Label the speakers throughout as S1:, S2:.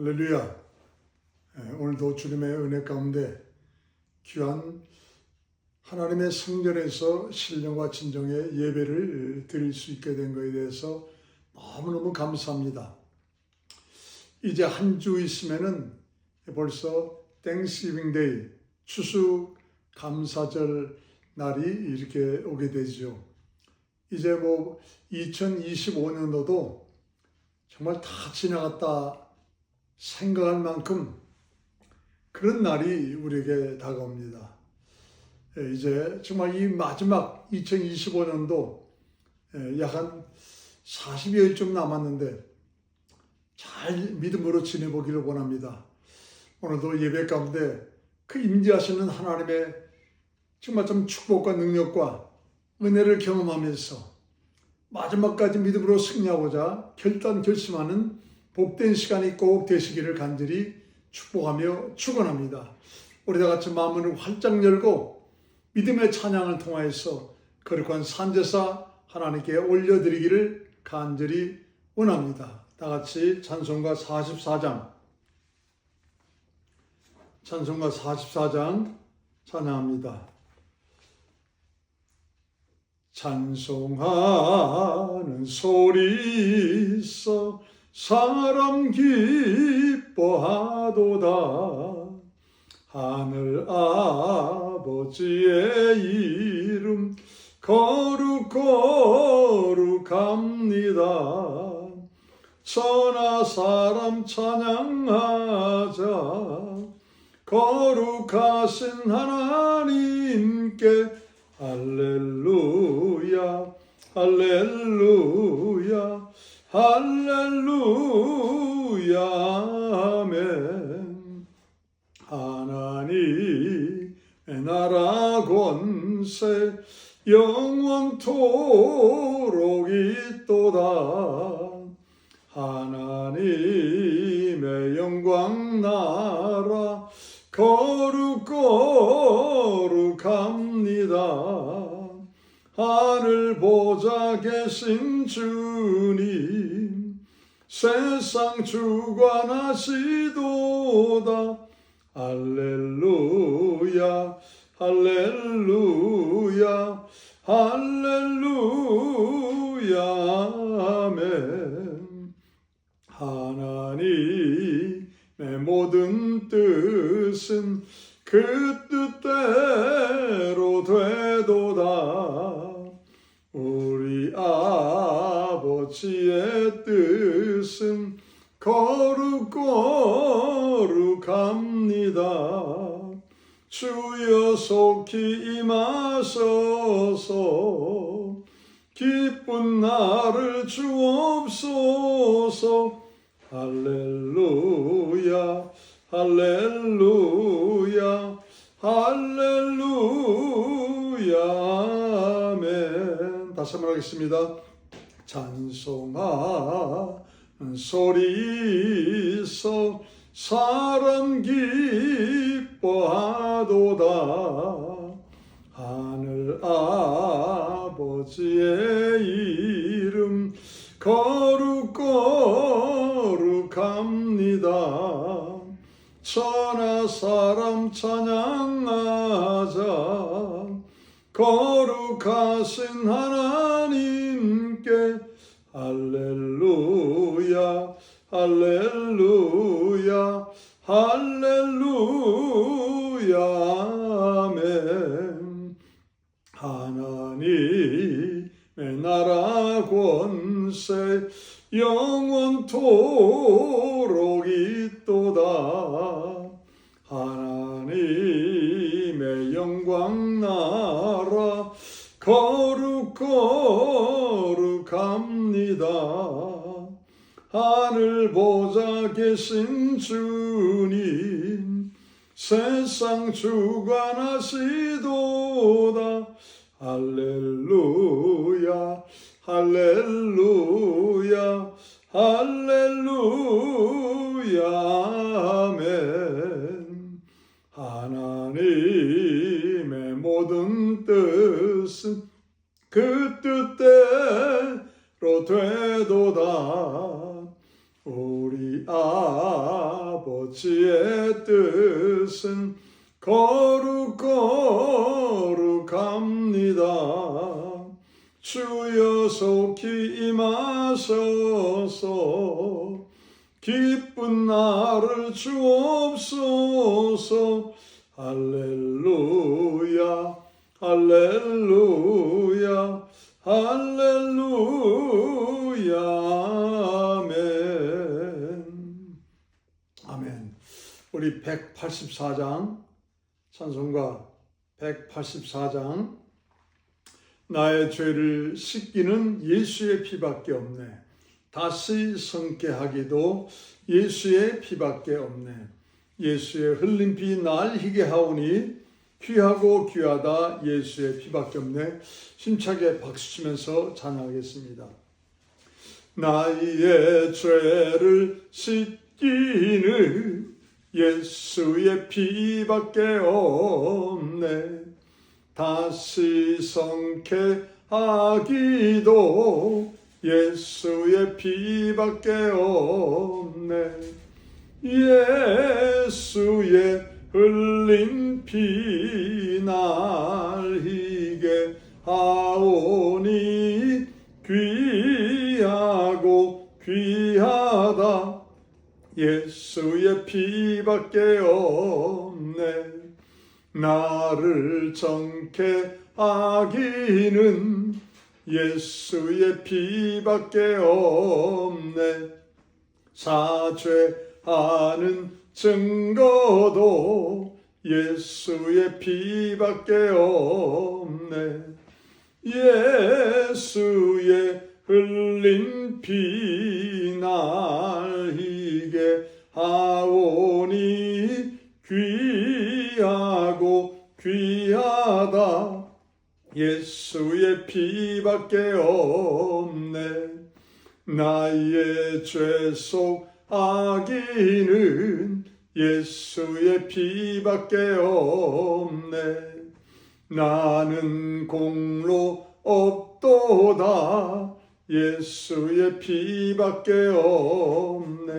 S1: 할렐루야. 오늘도 주님의 은혜 가운데 귀한 하나님의 성전에서 신령과 진정의 예배를 드릴 수 있게 된 것에 대해서 너무너무 감사합니다. 이제 한 주 있으면은 벌써 땡스기빙 데이, 추수 감사절 날이 이렇게 오게 되죠. 이제 2025년도도 정말 다 지나갔다 생각할 만큼 그런 날이 우리에게 다가옵니다. 이제 정말 이 마지막 2025년도 약 한 40여일쯤 남았는데 잘 믿음으로 지내보기를 원합니다. 오늘도 예배 가운데 그 임재하시는 하나님의 정말 좀 축복과 능력과 은혜를 경험하면서 마지막까지 믿음으로 승리하고자 결심하는 복된 시간이 꼭 되시기를 간절히 축복하며 축원합니다. 우리 다 같이 마음을 활짝 열고 믿음의 찬양을 통하여서 거룩한 산제사 하나님께 올려드리기를 간절히 원합니다. 다 같이 찬송가 44장 찬양합니다. 찬송하는 소리 있어 사람 기뻐하도다. 하늘 아버지의 이름 거룩합니다. 천하 사람 찬양하자. 거룩하신 하나님께 할렐루야 할렐루야 할렐루야 아멘. 하나님의 나라 권세 영원토록 있도다. 하나님의 영광 나라 거룩합니다. 하늘 보좌 계신 주님 세상 주관하시도다. 할렐루야 할렐루야 할렐루야 아멘. 하나님의 모든 뜻은 그 뜻대로 되도다. 우리 아버지의 뜻은 거룩합니다. 주여 속히 임하소서. 기쁜 날을 주옵소서. 할렐루야 할렐루야 할렐루야 아멘. 다시 한번 하겠습니다. 찬송하는 소리 있어 사람 기뻐하도다. 하늘 아버지의 이름 거룩합니다. 천하 사람 찬양하자. 거룩하신 하나님께 할렐루야 할렐루야 할렐루야 아멘. 하나님의 나라 권세 영원토록 있도다. 하나님의 영광 나라 거룩합니다. 하늘 보좌 계신 주님 세상 주관하시도다. 할렐루야 할렐루야 할렐루야 아멘. 하나님의 모든 뜻은 그 뜻대로 되도다. 우리 아버지의 뜻은 거룩거룩합니다. 주여 속히 임하소서. 기쁜 날을 주옵소서. 할렐루야 할렐루야 할렐루야. 아멘. 아멘. 우리 184장 찬송가 184장 나의 죄를 씻기는 예수의 피밖에 없네. 다시 성케 하기도 예수의 피밖에 없네. 예수의 흘린 피 날 희게 하오니 귀하고 귀하다 예수의 피밖에 없네. 힘차게 박수치면서 찬양하겠습니다. 나의 죄를 씻기는 예수의 피밖에 없네. 다시 성케 하기도 예수의 피밖에 없네. 예수의 흘린 피 날 희게 하오니 귀하고 귀하다 예수의 피밖에 없네. 나를 정케 하기는 예수의 피밖에 없네. 사죄하는 증거도 예수의 피밖에 없네. 예수의 흘린 피 날 희게 하오니 귀하고 귀하다 예수의 피밖에 없네. 나의 죄속 악인은 예수의 피밖에 없네. 나는 공로 없도다 예수의 피밖에 없네.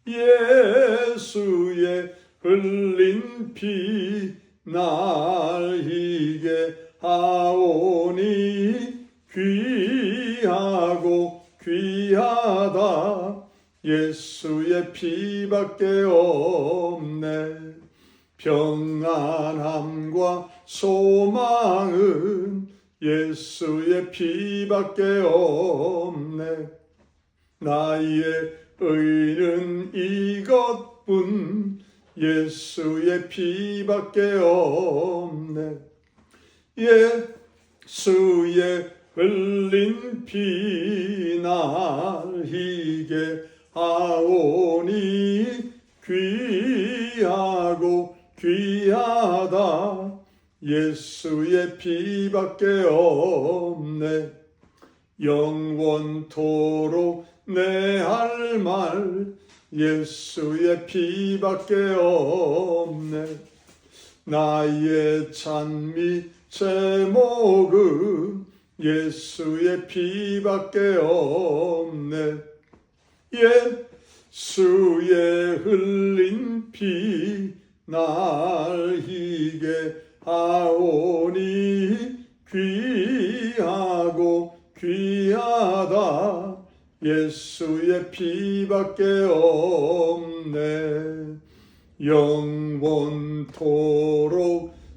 S1: 예수의 흘린 피 날 희게 하오니 귀하고 귀하다 예수의 피밖에 없네. 평안함과 소망은 예수의 피밖에 없네. 나의 의는 이것뿐 예수의 피밖에 없네. 예수의 흘린 피 날 희게 하오니 귀하고 귀하다 예수의 피밖에 없네. 영원토록 내 할 말 예수의 피밖에 없네. 나의 찬미 제목은 예수의 피밖에 없네. 예수의 흘린 피 날 희게 하오니 귀하고 귀하다 예수의 피밖에 없네. 영원토록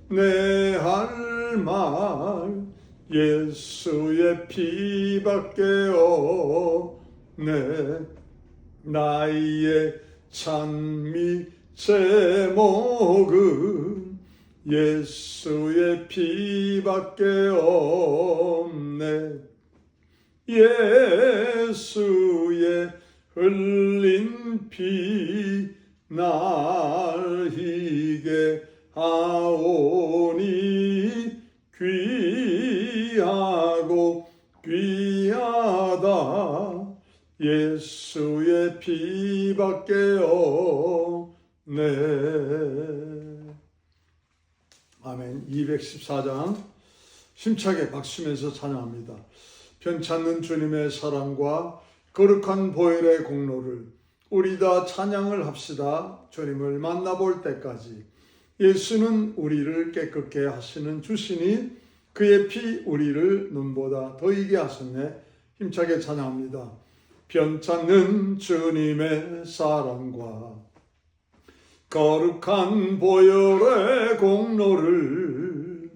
S1: 내 할 말 예수의 피밖에 없네. 나의 찬미 제목은 예수의 피밖에 없네. 예수의 흘린 피 날 희게 하오니 귀하고 귀하다 예수의 피밖에 없네. 아멘. 214장 힘차게 박수면서 찬양합니다. 편찮는 주님의 사랑과 거룩한 보혈의 공로를 우리 다 찬양을 합시다. 주님을 만나볼 때까지. 예수는 우리를 깨끗게 하시는 주시니 그의 피 우리를 눈보다 더이게 하셨네. 힘차게 찬양합니다. 변찮는 주님의 사랑과 거룩한 보혈의 공로를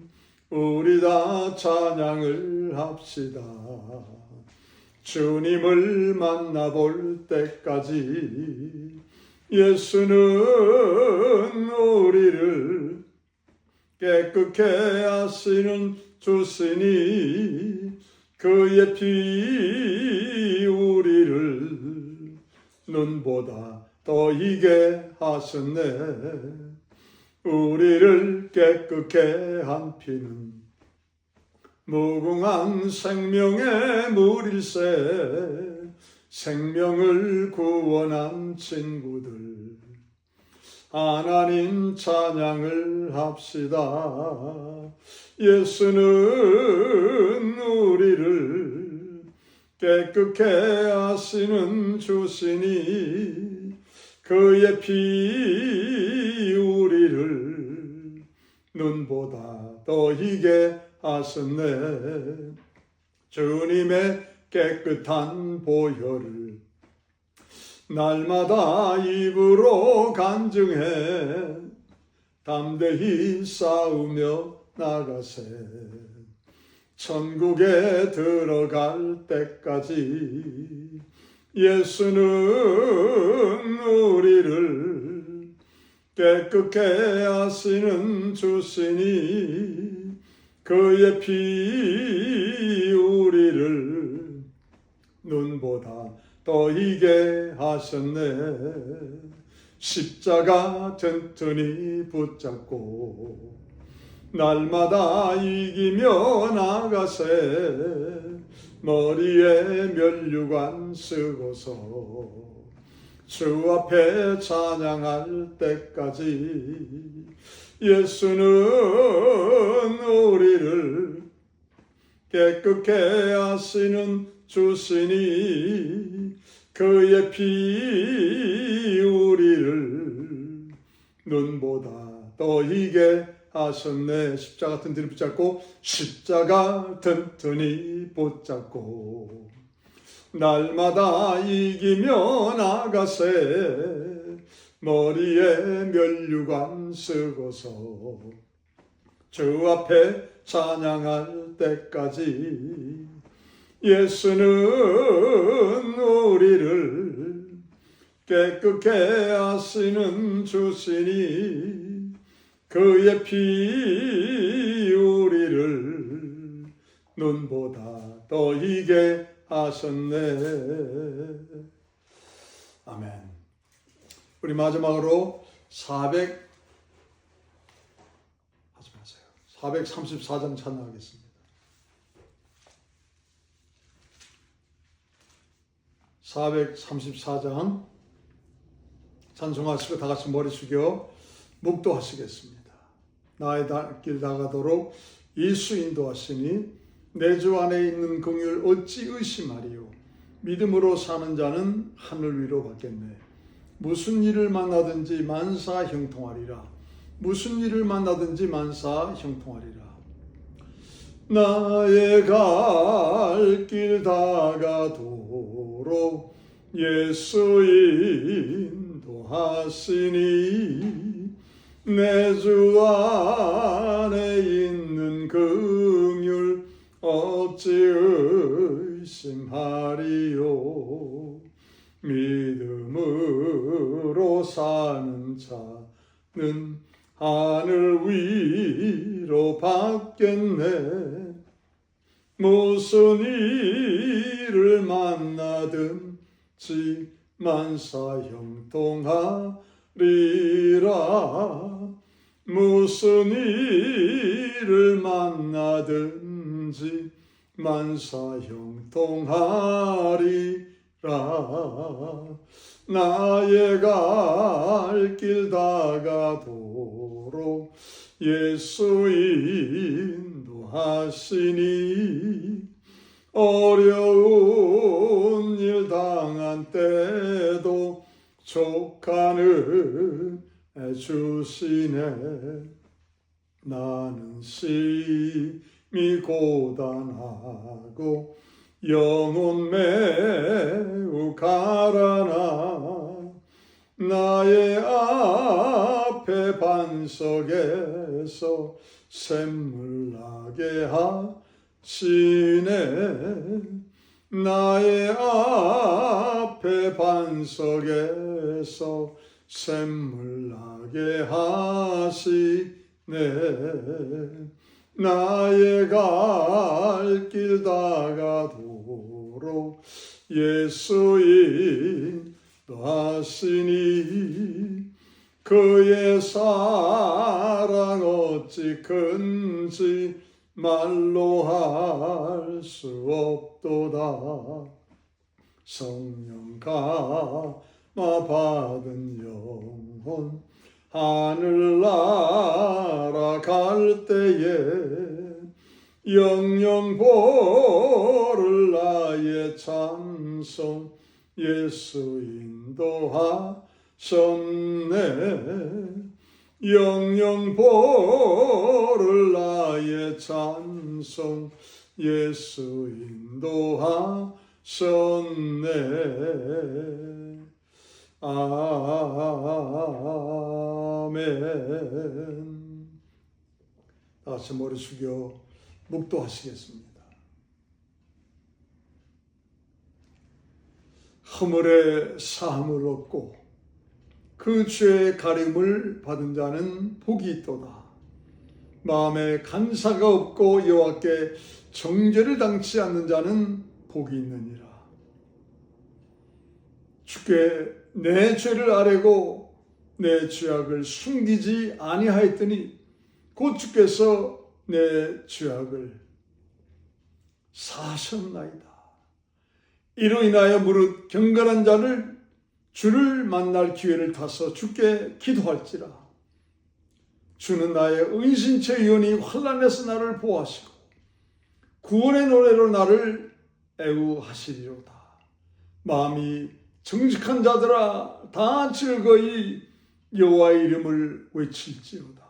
S1: 우리 다 찬양을 합시다. 주님을 만나볼 때까지 예수는 우리를 깨끗게 하시는 주시니 그의 피 우리를 눈보다 더이게 하셨네. 우리를 깨끗게 한 피는 무궁한 생명의 물일세. 생명을 구원한 친구들 하나님 찬양을 합시다. 예수는 우리를 깨끗게 하시는 주시니 그의 피 우리를 눈보다 더이게 하셨네. 주님의 깨끗한 보혈을 날마다 입으로 간증해 담대히 싸우며 나가세. 천국에 들어갈 때까지 예수는 우리를 깨끗게 하시는 주시니 그의 피 우리를 눈보다 더이게 하셨네. 십자가 튼튼히 붙잡고 날마다 이기며 나가세. 머리에 면류관 쓰고서 주 앞에 찬양할 때까지 예수는 우리를 깨끗게 하시는 주시니 그의 피 우리를 눈보다 더이게 하셨네. 십자가 튼튼히 붙잡고 십자가 튼튼히 붙잡고 날마다 이기며 나가세. 머리에 면류관 쓰고서 주 앞에 찬양할 때까지 예수는 우리를 깨끗게 하시는 주시니 그의 피 우리를 눈보다 더이게 하셨네. 아멘. 우리 마지막으로 434장 찬양하겠습니다. 434장 찬송하시고 다 같이 머리 숙여 묵도하시겠습니다. 나의 길 다가도록 예수 인도하시니 내 주 안에 있는 긍휼 어찌 의심하리요. 믿음으로 사는 자는 하늘 위로 받겠네. 무슨 일을 만나든지 만사 형통하리라. 무슨 일을 만나든지 만사 형통하리라. 나의 갈 길 다가도록 예수 인도하시니 내 주 안에 있는 긍휼 어찌 의심하리요. 믿음으로 사는 자는 하늘 위로 받겠네. 무슨 일을 만나든지 만사 형통하리라. 무슨 일을 만나든지 만사 형통하리라. 나의 갈 길 다가도록 예수 인도하시니 어려운 일 당한 때도 족하는 주시네. 나는 심히 고단하고 영혼 매우 가라나 나의 앞에 반석에서 샘물 나게 하시네. 나의 앞에 반석에서 샘물 나게 하시네. 나의 갈 길 다가도록 예수 인도하시니 그의 사랑 어찌 큰지 말로 할 수 없도다. 성령 감화 받은 영혼 하늘 날아갈 때에 영영 보를 나의 찬송 예수 인도하셨네. 영영 보를 나의 찬송 예수 인도하셨네. 아멘. 다시 머리 숙여 묵도하시겠습니다. 허물의 사함을 얻고 그 죄의 가림을 받은 자는 복이 있도다. 마음에 간사가 없고 여호와께 정죄를 당치 않는 자는 복이 있느니라. 주께 내 죄를 아뢰고 내 죄악을 숨기지 아니하였더니 곧 주께서 내 죄악을 사하셨나이다. 이로 인하여 무릇 경건한 자를 주를 만날 기회를 타서 주께 기도할지라. 주는 나의 은신처 의원이 환난에서 나를 보호하시고 구원의 노래로 나를 애우하시리로다. 마음이 정직한 자들아 다 즐거이 여호와의 이름을 외칠지로다.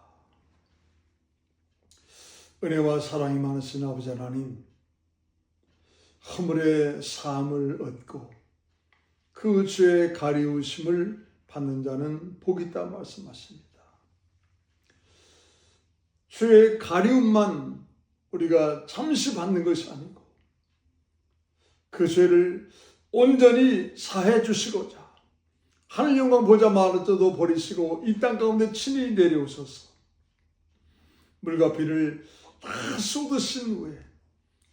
S1: 은혜와 사랑이 많으신 아버지 하나님, 허물의 사함을 얻고 그 죄의 가리우심을 받는 자는 복이 있다 말씀하십니다. 죄의 가리움만 우리가 잠시 받는 것이 아니고 그 죄를 온전히 사해 주시고자 하늘 영광 보자마자도 버리시고 이 땅 가운데 친히 내려오셔서 물과 비를 다 쏟으신 후에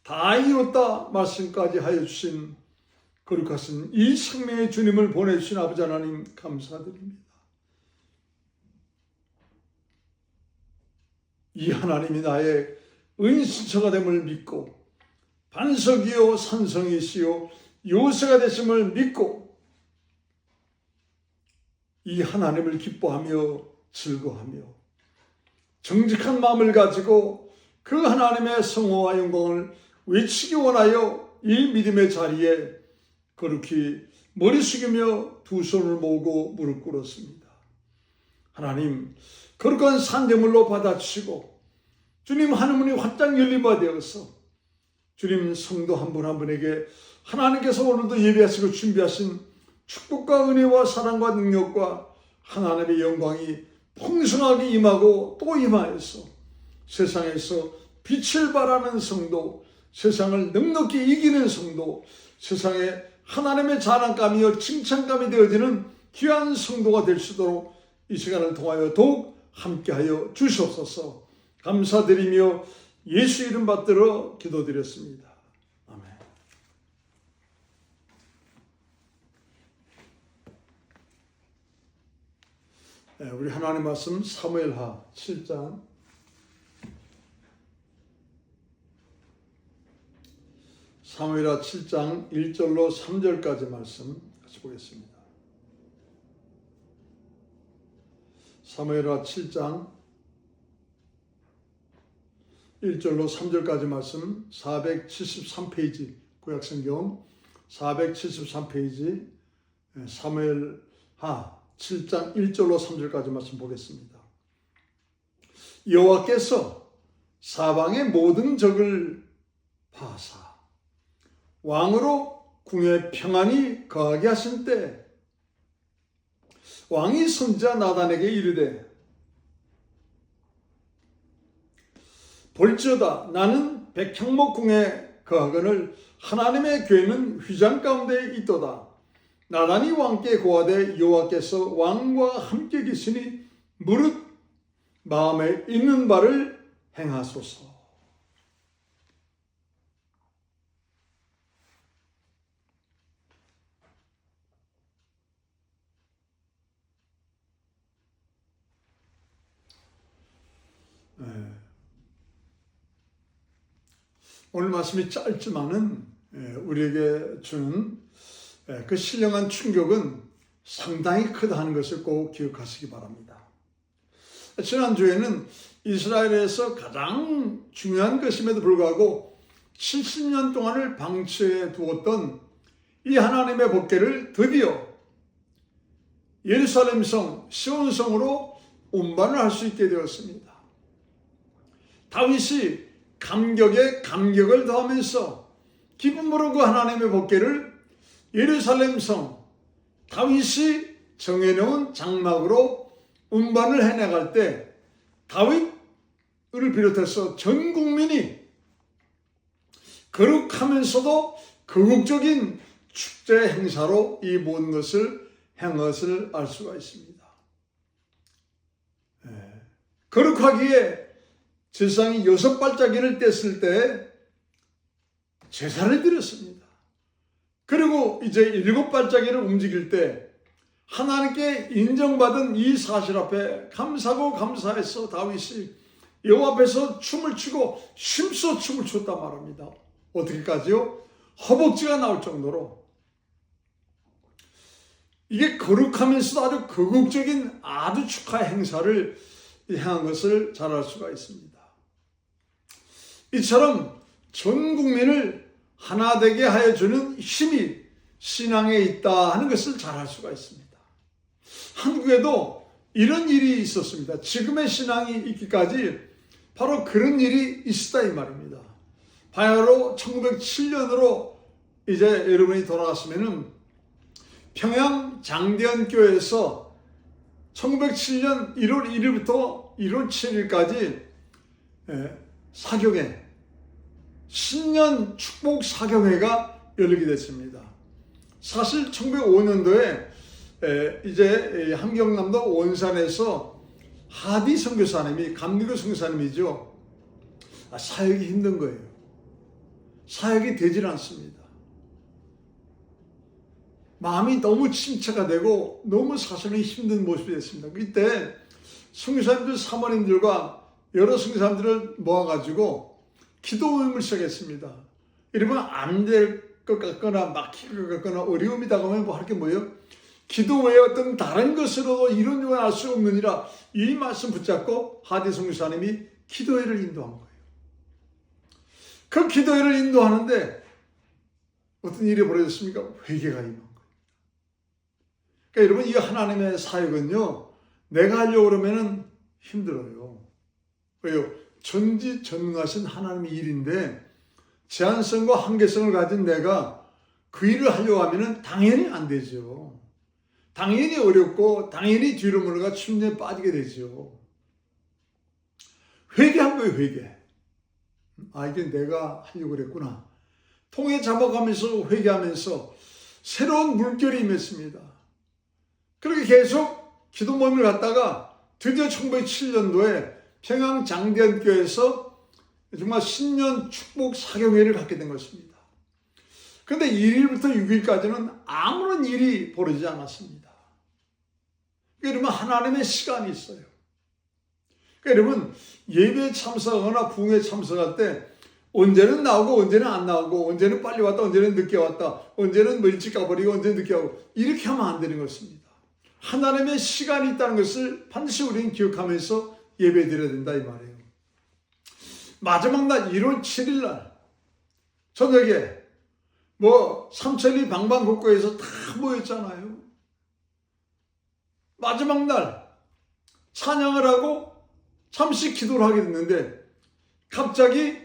S1: 다 이뤘다 말씀까지 하여 주신 거룩하신 이 생명의 주님을 보내주신 아버지 하나님 감사드립니다. 이 하나님이 나의 은신처가 됨을 믿고 반석이요 산성이시요 요새가 되심을 믿고 이 하나님을 기뻐하며 즐거워하며 정직한 마음을 가지고 그 하나님의 성호와 영광을 외치기 원하여 이 믿음의 자리에 거룩히 머리 숙이며 두 손을 모으고 무릎 꿇었습니다. 하나님, 거룩한 산재물로 받아주시고 주님 하늘문이 활짝 열림바 되어서 주님 성도 한 분 한 분에게 하나님께서 오늘도 예배하시고 준비하신 축복과 은혜와 사랑과 능력과 하나님의 영광이 풍성하게 임하고 또 임하여서 세상에서 빛을 발하는 성도, 세상을 넉넉히 이기는 성도, 세상에 하나님의 자랑감이요 칭찬감이 되어지는 귀한 성도가 될 수 있도록 이 시간을 통하여 더욱 함께하여 주시옵소서. 감사드리며 예수 이름 받들어 기도드렸습니다. 아멘. 네, 우리 하나님 말씀 사무엘하 7장 사무엘하 7장 1절로 3절까지 말씀 같이 보겠습니다. 사무엘하 7장 1절로 3절까지 말씀 473페이지 구약성경 473페이지 사무엘하 7장 1절로 3절까지 말씀 보겠습니다. 여호와께서 사방의 모든 적을 파하사 왕으로 궁에 평안히 거하게 하신 때 왕이 선지자 나단에게 이르되 볼지어다 나는 백향목 궁에 거하거늘 하나님의 교회는 휘장 가운데 있도다. 나단이 왕께 고하되 여호와께서 왕과 함께 계시니 무릇 마음에 있는 바를 행하소서. 오늘 말씀이 짧지만은 우리에게 주는 그 신령한 충격은 상당히 크다는 것을 꼭 기억하시기 바랍니다. 지난주에는 이스라엘에서 가장 중요한 것임에도 불구하고 70년 동안을 방치해 두었던 이 하나님의 법궤를 드디어 예루살렘 성, 시온성으로 운반을 할 수 있게 되었습니다. 다윗이 감격에 감격을 더하면서 기쁨으로 그 하나님의 법궤를 예루살렘 성, 다윗이 정해놓은 장막으로 운반을 해나갈 때 다윗을 비롯해서 전 국민이 거룩하면서도 거국적인 축제 행사로 이 모든 것을 한 것을 알 수가 있습니다. 거룩하기에 제사장이 6발자기를 뗐을 때 제사를 드렸습니다. 그리고 이제 7발자기를 움직일 때 하나님께 인정받은 이 사실 앞에 감사하고 감사해서 다윗이 여호와 앞에서 춤을 추고 쉼써 춤을 췄단 말합니다. 어떻게까지요? 허벅지가 나올 정도로 이게 거룩하면서도 아주 거국적인 아주 축하 행사를 향한 것을 잘 알 수가 있습니다. 이처럼 전 국민을 하나 되게 하여 주는 힘이 신앙에 있다 하는 것을 잘 알 수가 있습니다. 한국에도 이런 일이 있었습니다. 지금의 신앙이 있기까지 바로 그런 일이 있었다 이 말입니다. 바야흐로 1907년으로 이제 여러분이 돌아갔으면은 평양 장대현교회에서 1907년 1월 1일부터 1월 7일까지 사경회, 신년 축복 사경회가 열리게 됐습니다. 사실 1905년도에 이제 함경남도 원산에서 하디 선교사님이, 감리교 선교사님이죠. 사역이 힘든 거예요. 사역이 되질 않습니다. 마음이 너무 침체가 되고 너무 사실은 힘든 모습이 됐습니다. 이때 선교사님들, 사모님들과 여러 선교사님들을 모아가지고 기도 모임을 시작했습니다. 이러면 안 될 것 같거나 막힐 것 같거나 어려움이 다가오면 뭐 할 게 뭐예요? 기도 외에 어떤 다른 것으로도 이루어져 알 수 없느니라 이 말씀 붙잡고 하디 선교사님이 기도회를 인도한 거예요. 그 기도회를 인도하는데 어떤 일이 벌어졌습니까? 회개가 임한 거예요. 그러니까 여러분 이 하나님의 사역은요 내가 하려고 그러면은 힘들어요. 왜요? 전지전능하신 하나님의 일인데 제한성과 한계성을 가진 내가 그 일을 하려고 하면은 당연히 안 되죠. 당연히 어렵고 당연히 뒤로 물러가 침대에 빠지게 되죠. 회개한 거예요, 회개. 이게 내가 하려고 그랬구나. 통에 잡아가면서 회개하면서 새로운 물결이 임했습니다. 그렇게 계속 기도 모임을 갖다가 드디어 1907년도에 평양 장대현교회에서 정말 신년 축복 사경회를 갖게 된 것입니다. 그런데 1일부터 6일까지는 아무런 일이 벌어지지 않았습니다. 여러분 하나님의 시간이 있어요. 그러니까 여러분 예배에 참석하거나 부흥에 참석할 때 언제는 나오고 언제는 안 나오고 언제는 빨리 왔다 언제는 늦게 왔다 언제는 뭐 일찍 가버리고 언제는 늦게 가고 이렇게 하면 안 되는 것입니다. 하나님의 시간이 있다는 것을 반드시 우리는 기억하면서 예배 드려야 된다 이 말이에요. 마지막 날 1월 7일 날 저녁에 뭐 삼천리 방방곡곡에서 다 모였잖아요. 마지막 날 찬양을 하고 잠시 기도를 하게 됐는데 갑자기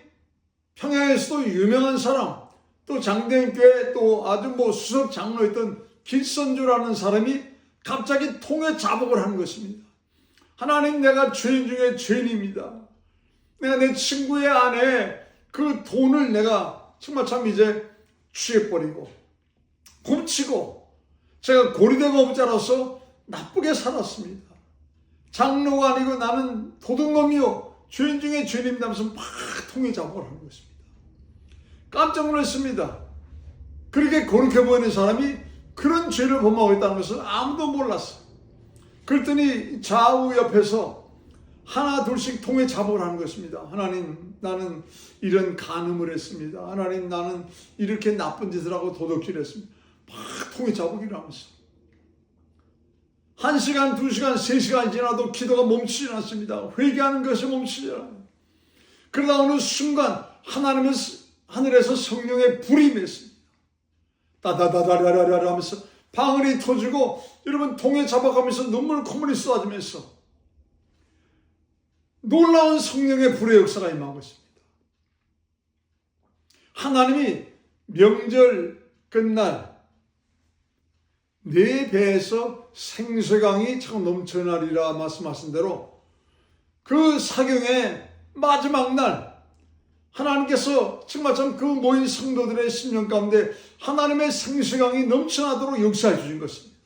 S1: 평양에서도 유명한 사람, 또 장대인교회 또 아주 수석 장로였던 길선주라는 사람이 갑자기 통에 자복을 하는 것입니다. 하나님, 내가 죄인 중에 죄인입니다. 내가 내 친구의 아내 그 돈을 내가 정말 참 이제 취해버리고 훔치고 제가 고리대가 없자라서 나쁘게 살았습니다. 장로가 아니고 나는 도둑놈이요 죄인 중에 죄인입니다 하면서 막 통에 자복을 하는 것입니다. 깜짝 놀랐습니다. 그렇게 거룩해 보이는 사람이 그런 죄를 범하고 있다는 것을 아무도 몰랐어요. 그랬더니 좌우 옆에서 하나 둘씩 통에 자복을 하는 것입니다. 하나님, 나는 이런 간음을 했습니다. 하나님, 나는 이렇게 나쁜 짓을 하고 도둑질을 했습니다. 막 통에 자복을 하면서 1시간, 2시간, 3시간 지나도 기도가 멈추지 않습니다. 회개하는 것이 멈추지 않아요. 그러다 어느 순간 하늘에서 성령의 불이 임했습니다. 따다다다라라라 하면서 방울이 터지고 여러분 통에 잡아가면서 눈물 콧물이 쏟아지면서 놀라운 성령의 불의 역사가 임한 것입니다. 하나님이 명절 끝날 내 배에서 생수강이 참 넘쳐나리라 말씀하신 대로 그 사경의 마지막 날 하나님께서 정말 참 그 모인 성도들의 심령 가운데 하나님의 생수강이 넘쳐나도록 역사해 주신 것입니다.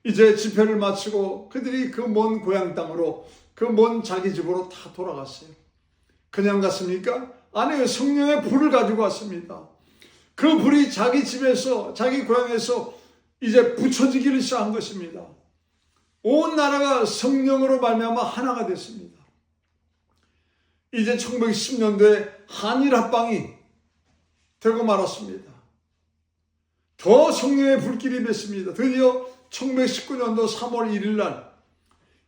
S1: 이제 집회를 마치고 그들이 그 먼 고향 땅으로 그 먼 자기 집으로 다 돌아갔어요. 그냥 갔습니까? 아니요, 성령의 불을 가지고 왔습니다. 그 불이 자기 집에서 자기 고향에서 이제 붙여지기를 시작한 것입니다. 온 나라가 성령으로 말미암아 하나가 됐습니다. 이제 1910년도에 한일합방이 되고 말았습니다. 더 성령의 불길이 맺습니다. 드디어 1919년도 3월 1일 날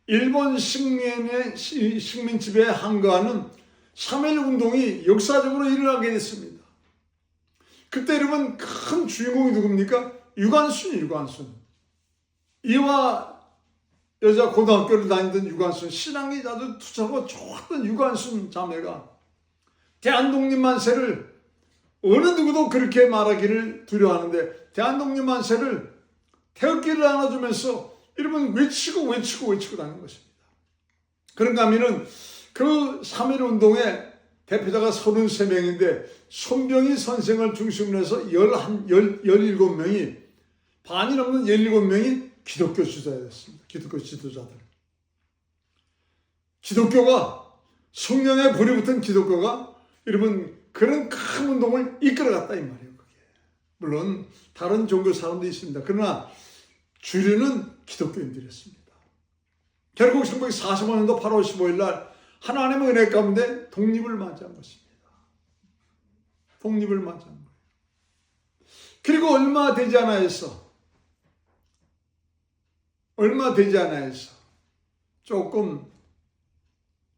S1: 일본 식민 지배에 항거하는 3.1 운동이 역사적으로 일어나게 됐습니다. 그때 여러분 큰 주인공이 누굽니까? 유관순. 이화 여자 고등학교를 다니던 유관순, 신앙이 아주 투철하고 좋았던 유관순 자매가 대한독립만세를 어느 누구도 그렇게 말하기를 두려워하는데 대한독립만세를 태극기를 안아주면서 여러분 외치고 다니는 것입니다. 그런가 하면은 그 3.1 운동의 대표자가 33명인데 손병희 선생을 중심으로 해서 17명이 반이 넘는 17명이 기독교 지도자였습니다. 기독교 지도자들. 기독교가 성령의 불이 붙은 기독교가 여러분 그런 큰 운동을 이끌어갔다 이 말이에요. 그게. 물론 다른 종교 사람도 있습니다. 그러나 주류는 기독교인들이었습니다. 결국 1945년도 8월 15일 날 하나님의 은혜 가운데 독립을 맞이한 것입니다. 독립을 맞이한 거예요. 그리고 얼마 되지 않아서 조금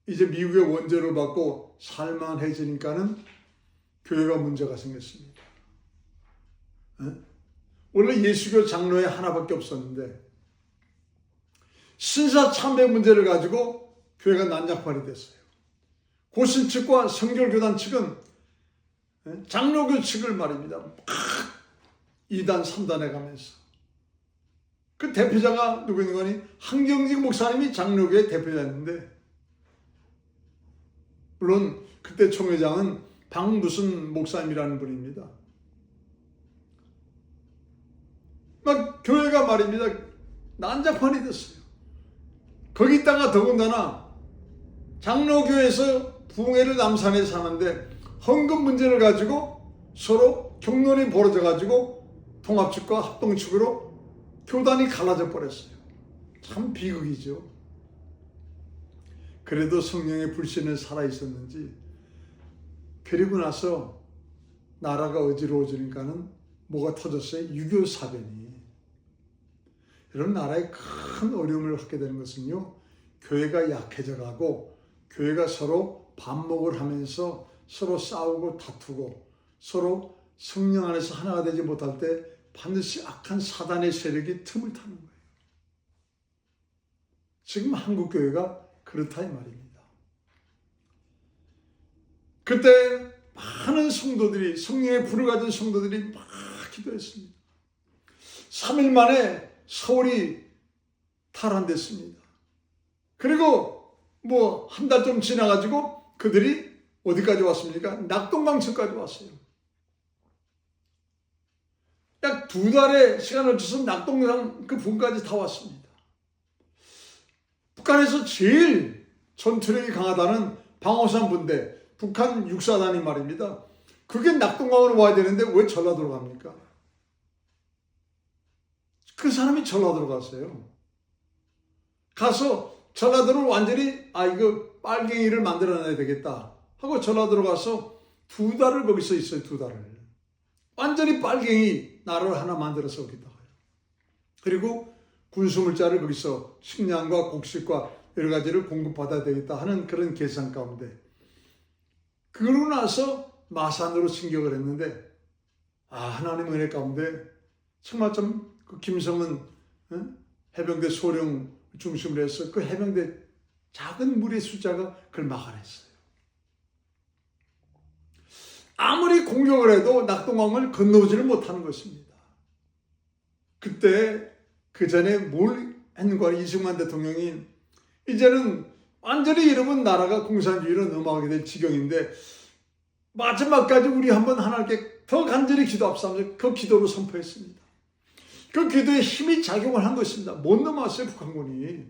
S1: 이제 미국의 원조를 받고 살만해지니까는 교회가 문제가 생겼습니다. 원래 예수교 장로회 하나밖에 없었는데 신사 참배 문제를 가지고 교회가 난장판이 됐어요. 고신 측과 성결교단 측은 장로교 측을 말입니다. 막 2단, 3단에 가면서 그 대표자가 누구 있는 거니? 한경직 목사님이 장로교의 대표자였는데 물론 그때 총회장은 박무슨 목사님이라는 분입니다. 막 교회가 말입니다. 난장판이 됐어요. 거기다가 더군다나 장로교에서 부흥회를 남산에 사는데 헌금 문제를 가지고 서로 경론이 벌어져 가지고 통합측과 합동측으로 교단이 갈라져 버렸어요. 참 비극이죠. 그래도 성령의 불신은 살아있었는지 그리고 나서 나라가 어지러워지니까는 뭐가 터졌어요? 유교 사변이. 이런 나라에 큰 어려움을 갖게 되는 것은요, 교회가 약해져 가고 교회가 서로 반목을 하면서 서로 싸우고 다투고 서로 성령 안에서 하나가 되지 못할 때 반드시 악한 사단의 세력이 틈을 타는 거예요. 지금 한국교회가 그렇다 이 말입니다. 그때 많은 성도들이, 성령의 불을 가진 성도들이 막 기도했습니다. 3일 만에 서울이 탈환됐습니다. 그리고 뭐 한 달 좀 지나가지고 그들이 어디까지 왔습니까? 낙동강천까지 왔어요. 약 2달의 시간을 줘서 낙동강 그 분까지 다 왔습니다. 북한에서 제일 전투력이 강하다는 방어산 분대, 북한 육사단이 말입니다. 그게 낙동강으로 와야 되는데 왜 전라도로 갑니까? 그 사람이 전라도로 갔어요. 가서 전라도를 완전히 이거 빨갱이를 만들어내야 되겠다 하고 전라도로 가서 2달을 거기서 있어요. 2달을. 완전히 빨갱이 나라를 하나 만들어서 오겠다고요. 그리고 군수물자를 거기서 식량과 곡식과 여러 가지를 공급받아야 되겠다 하는 그런 계산 가운데, 그러고 나서 마산으로 진격을 했는데, 하나님의 은혜 가운데 정말 좀 그 김성은 해병대 소령 중심으로 해서 그 해병대 작은 무리의 숫자가 그걸 막아냈어요. 아무리 공격을 해도 낙동강을 건너오지를 못하는 것입니다. 그때 그 전에 뭘 했는가, 이승만 대통령이 이제는 완전히 이러면 나라가 공산주의로 넘어가게 될 지경인데 마지막까지 우리 한번 하나님께 더 간절히 기도합시다. 그 기도로 선포했습니다. 그 기도에 힘이 작용을 한 것입니다. 못 넘어왔어요, 북한군이.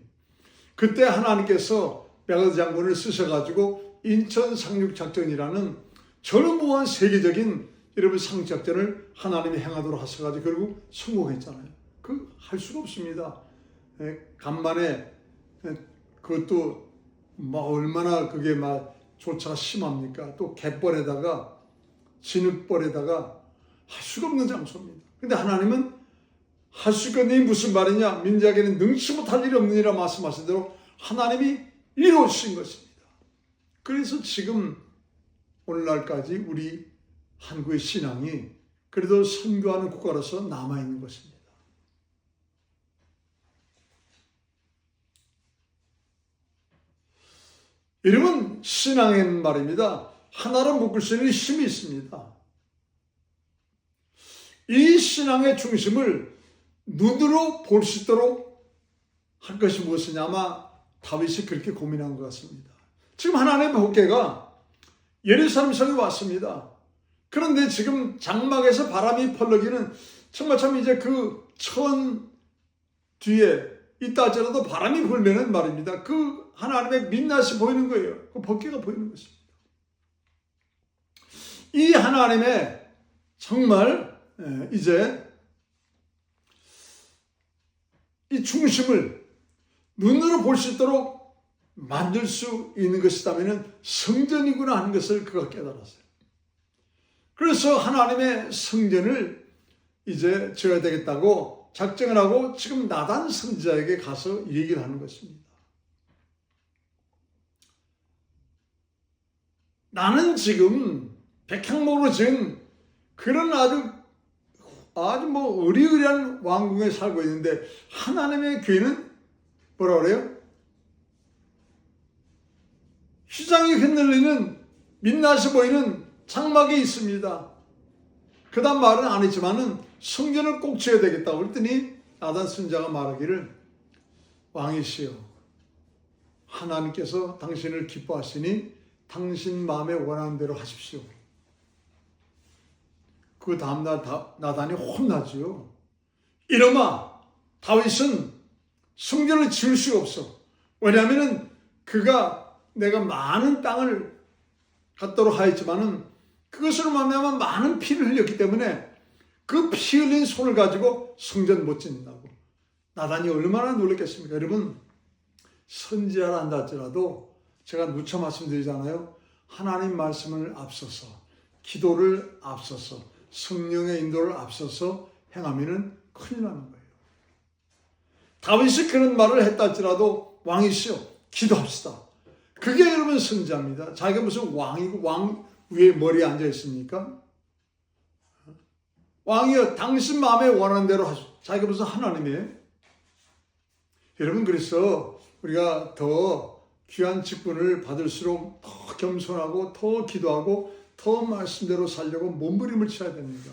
S1: 그때 하나님께서 백아드 장군을 쓰셔가지고 인천 상륙작전이라는 전무한 세계적인 여러분 상륙작전을 하나님이 행하도록 하셔가지고 결국 성공했잖아요. 그 할 수가 없습니다. 간만에 그것도 막 얼마나 그게 막 조차가 심합니까? 또 갯벌에다가 진흙벌에다가 할 수가 없는 장소입니다. 근데 하나님은 할 수 있거니 무슨 말이냐? 민자에게는 능치 못할 일이 없느니라 말씀하신 대로 하나님이 이루어주신 것입니다. 그래서 지금 오늘날까지 우리 한국의 신앙이 그래도 선교하는 국가로서 남아있는 것입니다. 여러분, 신앙엔 말입니다. 하나로 묶을 수 있는 힘이 있습니다. 이 신앙의 중심을 눈으로 볼 수 있도록 할 것이 무엇이냐? 아마 다윗이 그렇게 고민한 것 같습니다. 지금 하나님의 복궤가 예루살렘 성에 왔습니다. 그런데 지금 장막에서 바람이 펄럭이는, 정말 참 이제 그 천 뒤에 있다 할지라도 바람이 불면은 말입니다. 그 하나님의 민낯이 보이는 거예요. 그 복궤가 보이는 것입니다. 이 하나님의 정말 이제 이 중심을 눈으로 볼 수 있도록 만들 수 있는 것이라면 성전이구나 하는 것을 그가 깨달았어요. 그래서 하나님의 성전을 이제 지어야 되겠다고 작정을 하고 지금 나단 선지자에게 가서 얘기를 하는 것입니다. 나는 지금 백향목으로 지은 그런 아주 뭐 의리의리한 왕궁에 살고 있는데 하나님의 교회는 뭐라 그래요? 휘장이 흔들리는 민낯이 보이는 장막에 있습니다. 그다음 말은 안 했지만은 성전을 꼭 지어야 되겠다고 그랬더니 나단 선지자가 말하기를, 왕이시여, 하나님께서 당신을 기뻐하시니 당신 마음에 원하는 대로 하십시오. 그 다음날 나단이 혼나지요. 이놈아, 다윗은 성전을 지을 수가 없어. 왜냐하면 그가 내가 많은 땅을 갖도록 하였지만은 그것으로 말미암아 많은 피를 흘렸기 때문에 그 피 흘린 손을 가지고 성전 못 짓는다고. 나단이 얼마나 놀랐겠습니까? 여러분, 선지자라 한다 할지라도 제가 누차 말씀드리잖아요. 하나님 말씀을 앞서서, 기도를 앞서서, 성령의 인도를 앞서서 행하면은 큰일 나는 거예요. 다윗이 그런 말을 했다 할지라도 왕이시여, 기도합시다. 그게 여러분 선지자입니다. 자기가 무슨 왕이고 왕 위에 머리에 앉아 있습니까? 왕이여, 당신 마음에 원하는 대로 하시오. 자기가 무슨 하나님이에요? 여러분, 그래서 우리가 더 귀한 직분을 받을수록 더 겸손하고 더 기도하고 더 말씀대로 살려고 몸부림을 쳐야 됩니다.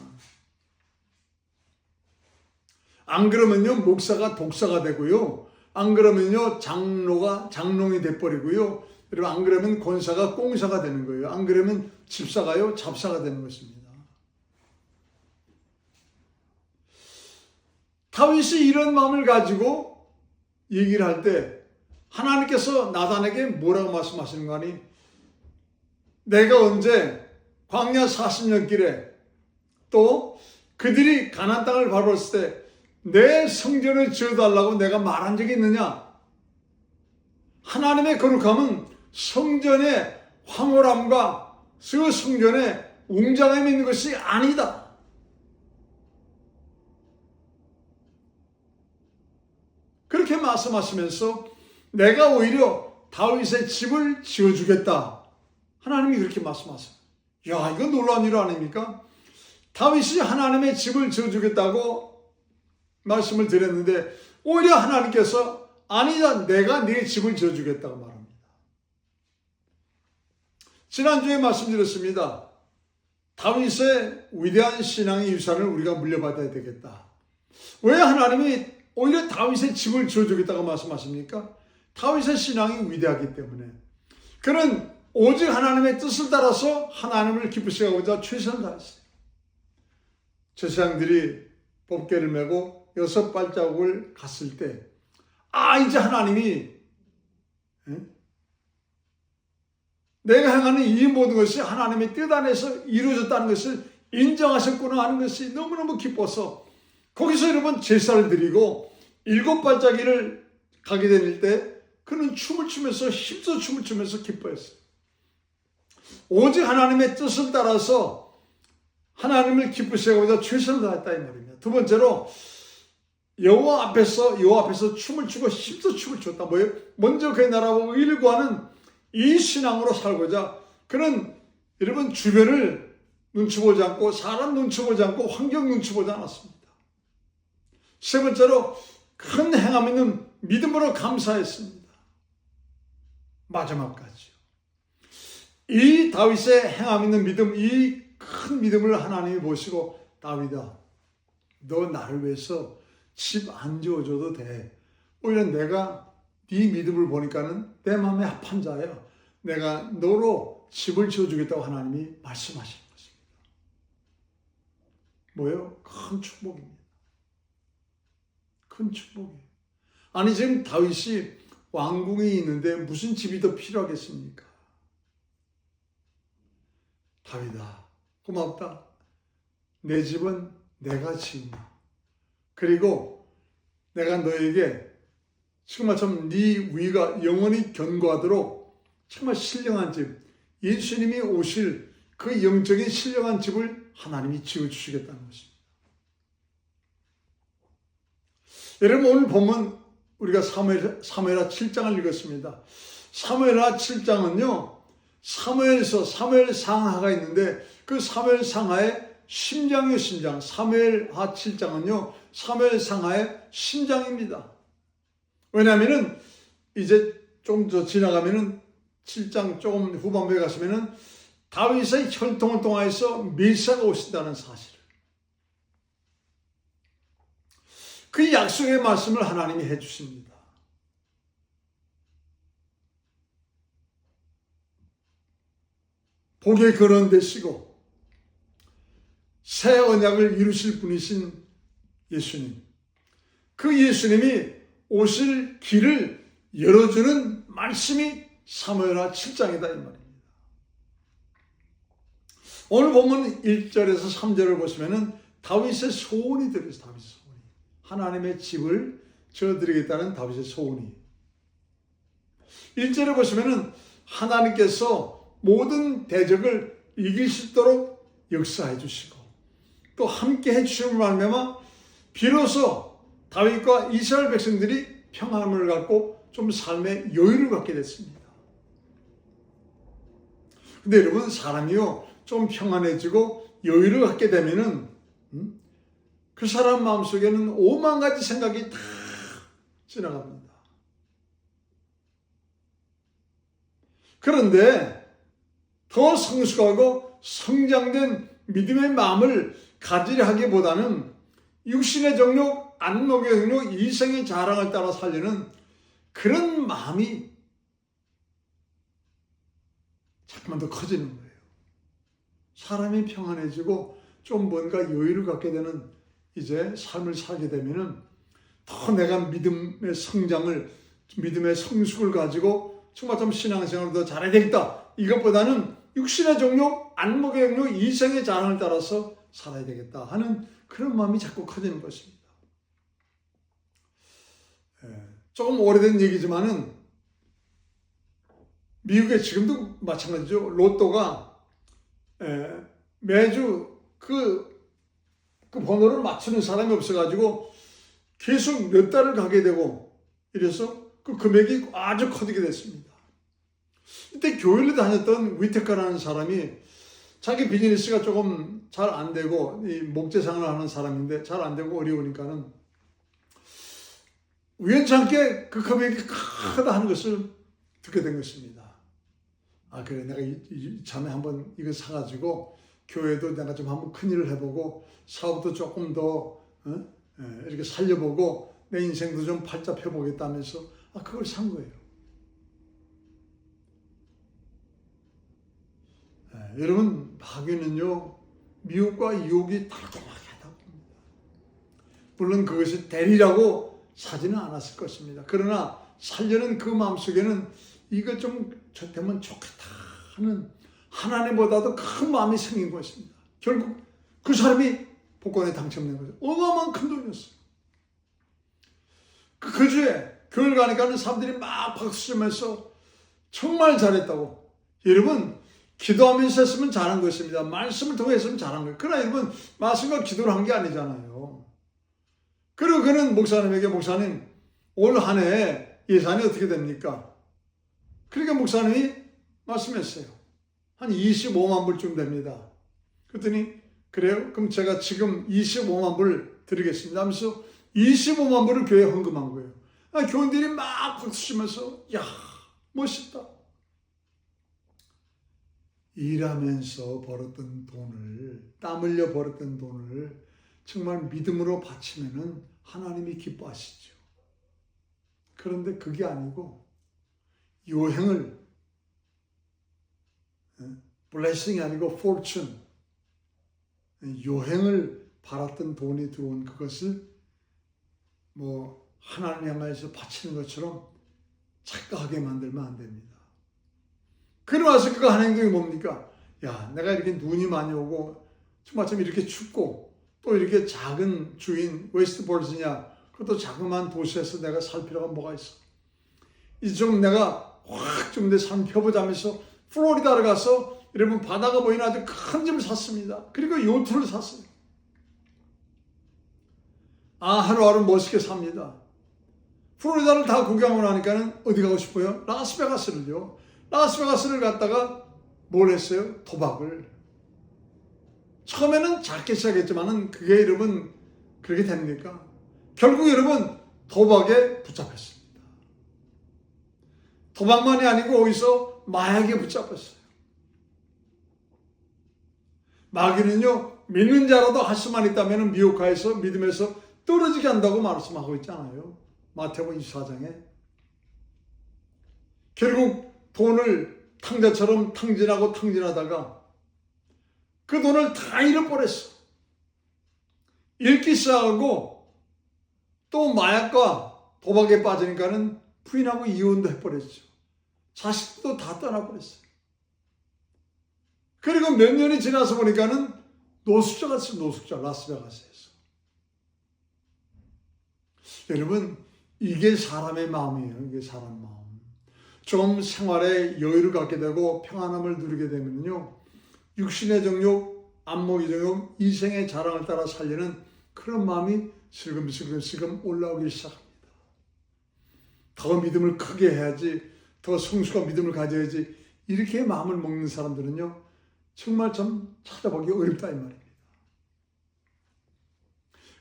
S1: 안 그러면요, 목사가 독사가 되고요, 안 그러면요, 장로가 장롱이 돼버리고요, 여러분, 안 그러면 권사가 꽁사가 되는 거예요. 안 그러면 집사가요, 잡사가 되는 것입니다. 다윗이 이런 마음을 가지고 얘기를 할 때 하나님께서 나단에게 뭐라고 말씀하시는 거 아니? 내가 언제 광야 40년 길에 또 그들이 가나안 땅을 바라봤을 때 내 성전을 지어달라고 내가 말한 적이 있느냐? 하나님의 거룩함은 성전의 황홀함과 그 성전의 웅장함이 있는 것이 아니다. 그렇게 말씀하시면서 내가 오히려 다윗의 집을 지어주겠다. 하나님이 그렇게 말씀하세요. 야, 이건 놀라운 일 아닙니까? 다윗이 하나님의 집을 지어주겠다고 말씀을 드렸는데 오히려 하나님께서 아니다, 내가 네 집을 지어주겠다고 말합니다. 지난주에 말씀드렸습니다. 다윗의 위대한 신앙의 유산을 우리가 물려받아야 되겠다. 왜 하나님이 오히려 다윗의 집을 지어주겠다고 말씀하십니까? 다윗의 신앙이 위대하기 때문에. 그는 오직 하나님의 뜻을 따라서 하나님을 기쁘시게 하고자 최선을 다했어요. 제사장들이 법궤를 메고 6발자국을 갔을 때, 이제 하나님이 내가 행하는 이 모든 것이 하나님의 뜻 안에서 이루어졌다는 것을 인정하셨구나 하는 것이 너무너무 기뻐서 거기서 여러분 제사를 드리고 7발자기를 가게 될 때 그는 춤을 추면서 힘써 춤을 추면서 기뻐했어요. 오직 하나님의 뜻을 따라서 하나님을 기쁘시게 하고자 최선을 다했다 이 말입니다. 두 번째로 여호와 앞에서 춤을 추고 힘써 춤을 췄다. 뭐예요? 먼저 그의 나라와 의를 구하는 이 신앙으로 살고자 그는 여러분 주변을 눈치 보지 않고 사람 눈치 보지 않고 환경 눈치 보지 않았습니다. 세 번째로 큰 행함 있는 믿음으로 감사했습니다. 마지막까지요. 이 다윗의 행함 있는 믿음, 이 큰 믿음을 하나님이 보시고 다윗아, 너 나를 위해서 집 안 지어줘도 돼. 오히려 내가 네 믿음을 보니까는 내 마음에 합한 자야. 내가 너로 집을 지어주겠다고 하나님이 말씀하신 것입니다. 뭐예요? 큰 축복입니다. 큰 축복이에요. 아니 지금 다윗이 왕궁이 있는데 무슨 집이 더 필요하겠습니까? 다윗아, 고맙다. 내 집은 내가 지으마. 그리고 내가 너에게 정말 네 위가 영원히 견고하도록 정말 신령한 집, 예수님이 오실 그 영적인 신령한 집을 하나님이 지어주시겠다는 것입니다. 여러분, 오늘 보면 우리가 사무엘하 7장을 읽었습니다. 사무엘하 7장은요, 사무엘 상하가 있는데 그 사무엘 상하의 심장이요, 심장. 사무엘하 7장은요, 사무엘 상하의 심장입니다. 왜냐하면은 이제 좀 더 지나가면은 7장 조금 후반부에 가시면은 다윗의 혈통을 통하여서 메시아가 오신다는 사실을, 그 약속의 말씀을 하나님이 해주십니다. 복의 근원 되시고 새 언약을 이루실 분이신 예수님, 그 예수님이 오실 길을 열어주는 말씀이 사무엘하 7장이다 이 말입니다. 오늘 보면 1절에서 3절을 보시면은 다윗의 소원이 들어있어요. 다윗의 소원이. 하나님의 집을 지어드리겠다는 다윗의 소원이. 1절에 보시면은 하나님께서 모든 대적을 이길 수 있도록 역사해 주시고 또 함께 해주심을 말미암아 비로소 다윗과 이스라엘 백성들이 평안을 갖고 좀 삶의 여유를 갖게 됐습니다. 근데 여러분, 사람이요 좀 평안해지고 여유를 갖게 되면은 그 사람 마음속에는 5만 가지 생각이 다 지나갑니다. 그런데 더 성숙하고 성장된 믿음의 마음을 가지려 하기보다는 육신의 정욕, 안목의 정욕, 이생의 자랑을 따라 살려는 그런 마음이 자꾸만 더 커지는 거예요. 사람이 평안해지고 좀 뭔가 여유를 갖게 되는 이제 삶을 살게 되면은 더 내가 믿음의 성장을, 믿음의 성숙을 가지고 정말 좀 신앙생활을 더 잘해야 되겠다. 이것보다는 육신의 정욕, 안목의 정욕, 이생의 자랑을 따라서 살아야 되겠다 하는 그런 마음이 자꾸 커지는 것입니다. 조금 오래된 얘기지만은 미국에 지금도 마찬가지죠. 로또가 매주 그 번호를 맞추는 사람이 없어가지고 계속 몇 달을 가게 되고 이래서 그 금액이 아주 커지게 됐습니다. 이때 교회를 다녔던 위테카라는 사람이 자기 비즈니스가 조금 잘 안 되고 이 목재상을 하는 사람인데 잘 안 되고 어려우니까는 우연찮게 그 금액이 크다 하는 것을 듣게 된 것입니다. 아 그래 내가 이참에 한번 이거 사가지고 교회도 내가 좀 한번 큰일을 해보고 사업도 조금 더 이렇게 살려보고 내 인생도 좀 팔자 펴보겠다면서 그걸 산 거예요. 여러분 마귀는요 미혹과 유혹이 달콤하게 하다 봅니다. 물론 그것이 대리라고 사지는 않았을 것입니다. 그러나 살려는 그 마음속에는 이거 좀 되면 좋겠다 하는 하나님보다도 큰 마음이 생긴 것입니다. 결국 그 사람이 복권에 당첨된 거죠. 어마어마한 큰 돈이었어요. 그 주에 교회를 가니까 사람들이 막 박수 치면서 정말 잘했다고. 여러분 기도하면서 했으면 잘한 것입니다. 말씀을 통해 했으면 잘한 거예요. 그러나 여러분 말씀과 기도를 한 게 아니잖아요. 그리고 그는 목사님에게 목사님 올 한 해 예산이 어떻게 됩니까? 그러니까 목사님이 말씀했어요. 한 25만 불쯤 됩니다. 그랬더니 그래요? 그럼 제가 지금 25만 불 드리겠습니다 하면서 25만 불을 교회에 헌금한 거예요. 교인들이 막 박수 치면서 야 멋있다. 일하면서 벌었던 돈을 땀 흘려 벌었던 돈을 정말 믿음으로 바치면은 하나님이 기뻐하시죠. 그런데 그게 아니고 요행을 블레싱이 아니고 fortune 요행을 바랐던 돈이 들어온 그것을 뭐 하나님 향해서 바치는 것처럼 착각하게 만들면 안 됩니다. 그러고 나서 그거 하는 행동이 뭡니까? 야, 내가 이렇게 눈이 많이 오고 마침 이렇게 춥고 또 이렇게 작은 주인 웨스트버지니아 그것도 자그마한 도시에서 내가 살 필요가 뭐가 있어? 이제 좀 내가 확 좀 내 삶 펴보자면서 플로리다를 가서 여러분 바다가 보이는 아주 큰 집을 샀습니다. 그리고 요트를 샀어요. 하루하루 멋있게 삽니다. 플로리다를 다 구경하고 나니까는 어디 가고 싶어요? 라스베가스를요. 라스베가스를 갔다가 뭘 했어요? 도박을. 처음에는 작게 시작했지만은 그게 여러분 그렇게 됩니까? 결국 여러분 도박에 붙잡혔습니다. 도박만이 아니고 어디서 마약에 붙잡혔어요. 마귀는요 믿는 자라도 할 수만 있다면 미혹하여서 믿음에서 떨어지게 한다고 말씀하고 있잖아요. 마태복음 24장에. 결국 돈을 탕자처럼 탕진하고 탕진하다가 그 돈을 다 잃어버렸어. 잃기 시작하고 또 마약과 도박에 빠지니까는 부인하고 이혼도 해버렸죠. 자식도 다 떠나버렸어요. 그리고 몇 년이 지나서 보니까는 노숙자가 있어요. 노숙자 라스베가스에서. 여러분 이게 사람의 마음이에요. 이게 사람 마음. 좀 생활에 여유를 갖게 되고 평안함을 누리게 되면요. 육신의 정욕, 안목의 정욕, 이생의 자랑을 따라 살려는 그런 마음이 슬금슬금 올라오기 시작합니다. 더 믿음을 크게 해야지, 더 성숙한 믿음을 가져야지 이렇게 마음을 먹는 사람들은요. 정말 좀 찾아보기 어렵다 이 말입니다.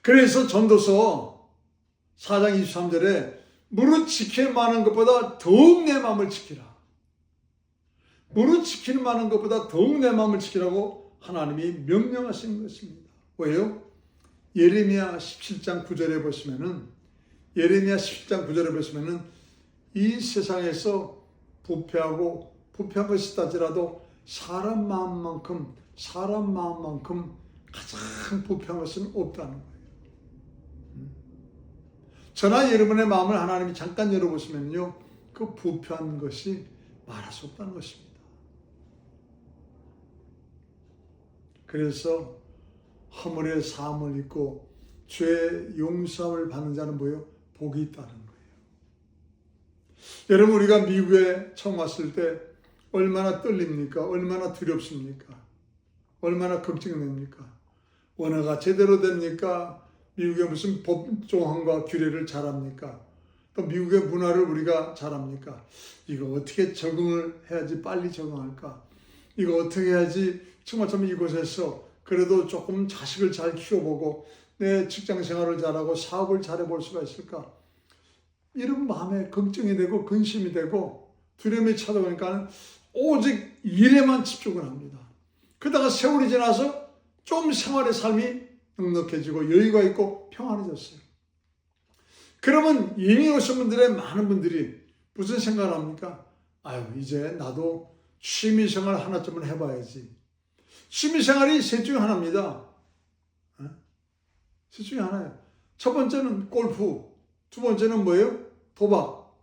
S1: 그래서 전도서 4장 23절에 무릇 지킬 만한 것보다 더욱 내 마음을 지키라. 무릇 지키는 많은 것보다 더욱 내 마음을 지키라고 하나님이 명령하시는 것입니다. 왜요? 예레미야 17장 9절에 보시면은 이 세상에서 부패한 것이 있다지라도 사람 마음만큼 가장 부패한 것은 없다는 거예요. 저나 여러분의 마음을 하나님이 잠깐 열어보시면요, 그 부패한 것이 말할 수 없다는 것입니다. 그래서 허물의 사함을 입고 죄의 용서함을 받는 자는 뭐예요? 복이 있다는 거예요. 여러분, 우리가 미국에 처음 왔을 때 얼마나 떨립니까? 얼마나 두렵습니까? 얼마나 걱정됩니까? 언어가 제대로 됩니까? 미국의 무슨 법조항과 규례를 잘합니까? 또 미국의 문화를 우리가 잘합니까? 이거 어떻게 적응을 해야지 빨리 적응할까? 이거 어떻게 해야지 정말 이곳에서 그래도 조금 자식을 잘 키워보고 내 직장 생활을 잘하고 사업을 잘해볼 수가 있을까? 이런 마음에 걱정이 되고 근심이 되고 두려움이 찾아오니까 오직 일에만 집중을 합니다. 그러다가 세월이 지나서 좀 생활의 삶이 넉넉해지고 여유가 있고 평안해졌어요. 그러면 이미 오신 분들의 많은 분들이 무슨 생각을 합니까? 아유, 이제 나도 취미생활 하나쯤은 해봐야지. 취미생활이 셋 중에 하나입니다. 셋 중에 하나예요. 첫 번째는 골프, 두 번째는 뭐예요? 도박.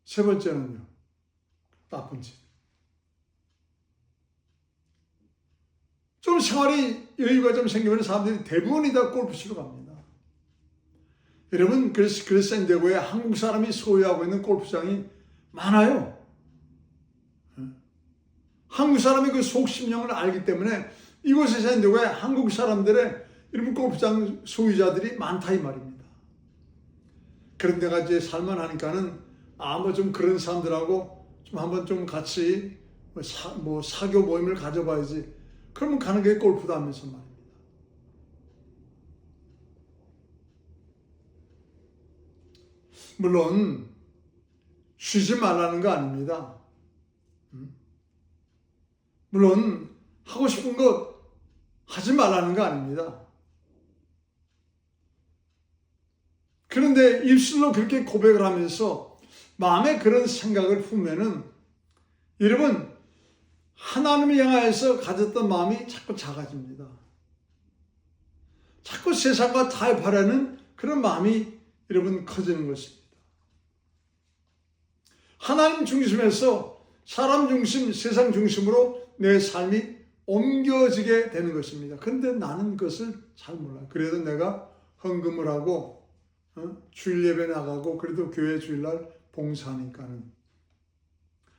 S1: 세 번째는요, 나쁜 짓. 좀 생활이 여유가 좀 생기면 사람들이 대부분이 다 골프 치러 갑니다. 여러분, 그래서 샌디에고에 한국 사람이 소유하고 있는 골프장이 많아요. 한국 사람이 그 속심령을 알기 때문에 이곳에 샌디에고에 한국 사람들의 이런 골프장 소유자들이 많다 이 말입니다. 그런 데가 이제 살만하니까는 좀 그런 사람들하고 좀 한번 좀 같이 사교 모임을 가져봐야지. 그러면 가는 게 골프다 하면서 말입니다. 물론 쉬지 말라는 거 아닙니다. 물론 하고 싶은 거 하지 말라는 거 아닙니다. 그런데 입술로 그렇게 고백을 하면서 마음에 그런 생각을 품으면은 여러분, 하나님을 향하여서 가졌던 마음이 자꾸 작아집니다. 자꾸 세상과 타협하려는 그런 마음이 여러분 커지는 것입니다. 하나님 중심에서 사람 중심, 세상 중심으로 내 삶이 옮겨지게 되는 것입니다. 그런데 나는 그것을 잘 몰라요. 그래도 내가 헌금을 하고 주일 예배 나가고 그래도 교회 주일날 봉사하니까는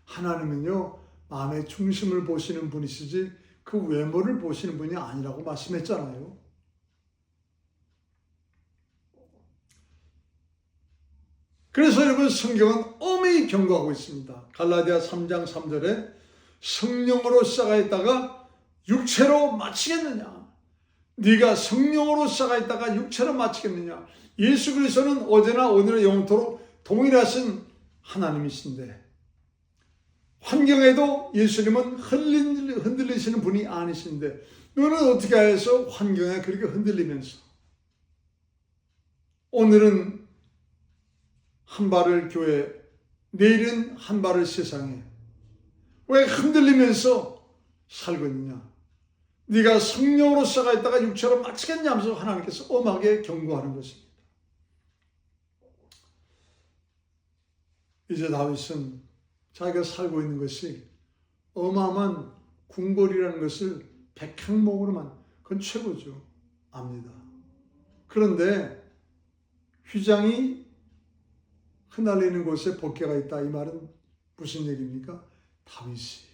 S1: 하나님은요, 마음의 중심을 보시는 분이시지 그 외모를 보시는 분이 아니라고 말씀했잖아요. 그래서 여러분, 성경은 엄히 경고하고 있습니다. 갈라디아 3장 3절에 성령으로 시작하였다가 육체로 마치겠느냐? 네가 성령으로 시작하였다가 육체로 마치겠느냐? 예수 그리스도는 어제나 오늘의 영원토록 동일하신 하나님이신데 환경에도 예수님은 흔들리시는 분이 아니신데 너는 어떻게 해서 환경에 그렇게 흔들리면서 오늘은 한 발을 교회, 내일은 한 발을 세상에 왜 흔들리면서 살고 있느냐? 네가 성령으로 시작했다가 육체로 마치겠냐 하면서 하나님께서 엄하게 경고하는 것입니다. 이제 다윗은 자기가 살고 있는 것이 어마어마한 궁궐이라는 것을 백향목으로만, 그건 최고죠. 압니다. 그런데 휘장이 흩날리는 곳에 법궤가 있다. 이 말은 무슨 얘기입니까? 다윗이